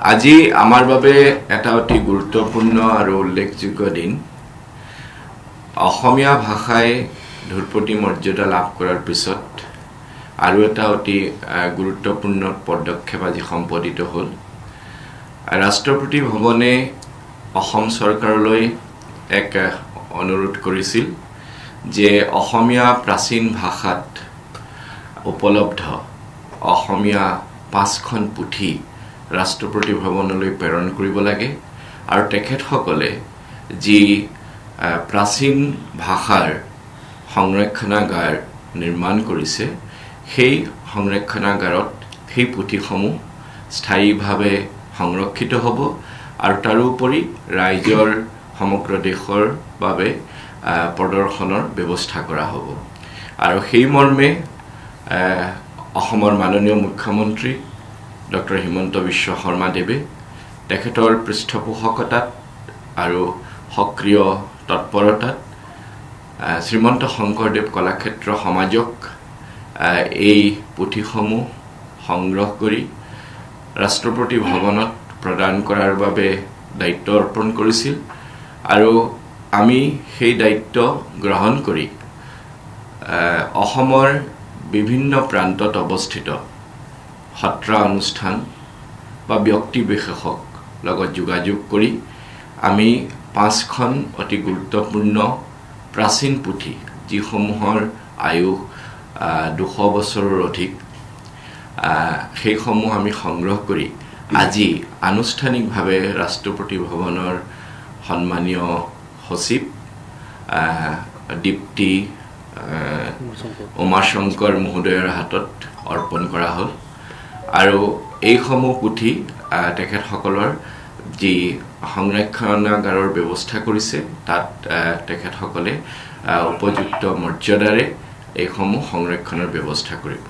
আজি আমাৰ বাবে এটা অতি গুৰুত্বপূৰ্ণ আৰু উল্লেখযোগ্য দিন। অসমীয়া ভাষাই ধ্ৰুপদী মৰ্যাদা লাভ কৰাৰ পিছত আৰু এটা অতি গুৰুত্বপূৰ্ণ পদক্ষেপ আজি সম্পাদিত হ'ল। ৰাষ্ট্ৰপতি ভৱনে অসম চৰকাৰলৈ এক অনুৰোধ কৰিছিল যে অসমীয়া প্ৰাচীন ভাষাত উপলব্ধ অসমীয়া 5খন পুথি ৰাষ্ট্ৰপতি ভৱনলৈ প্ৰেৰণ কৰিব লাগে আৰু তেখেতসকলে যি প্ৰাচীন ভাষাৰ সংৰক্ষণাগাৰ নিৰ্মাণ কৰিছে সেই সংৰক্ষণাগাৰত সেই পুথিসমূহ স্থায়ীভাৱে সংৰক্ষিত হ'ব আৰু তাৰোপৰি ৰাইজৰ সমগ্ৰ দেশৰ বাবে প্ৰদৰ্শনৰ ব্যৱস্থা কৰা হ'ব। আৰু সেই মৰ্মে অসমৰ মাননীয় মুখ্যমন্ত্ৰী ডক্টৰ হিমন্ত বিশ্ব শৰ্মাদেৱে তেখেতৰ পৃষ্ঠপোষকতাত আৰু সক্ৰিয় তৎপৰতাত শ্ৰীমন্ত শংকৰদেৱ কলাক্ষেত্ৰ সমাজক এই পুথিসমূহ সংগ্ৰহ কৰি ৰাষ্ট্ৰপতি ভৱনত প্ৰদান কৰাৰ বাবে দায়িত্ব অৰ্পণ কৰিছিল আৰু আমি সেই দায়িত্ব গ্ৰহণ কৰি অসমৰ বিভিন্ন প্ৰান্তত অৱস্থিত সত্ৰ অনুষ্ঠান বা ব্যক্তি বিশেষক লগত যোগাযোগ কৰি আমি 5খন অতি গুৰুত্বপূৰ্ণ প্ৰাচীন পুথি যিসমূহৰ আয়ু 200 বছৰৰ অধিক সেইসমূহ আমি সংগ্ৰহ কৰি আজি আনুষ্ঠানিকভাৱে ৰাষ্ট্ৰপতি ভৱনৰ সন্মানীয় সচিব দীপ্তি উমাশংকৰ মহোদয়ৰ হাতত অৰ্পণ কৰা হ'ল আৰু এইসমূহ পুথি তেখেতসকলৰ যি সংৰক্ষণাগাৰৰ ব্যৱস্থা কৰিছে তাত তেখেতসকলে উপযুক্ত মৰ্যাদাৰে এইসমূহ সংৰক্ষণৰ ব্যৱস্থা কৰিব।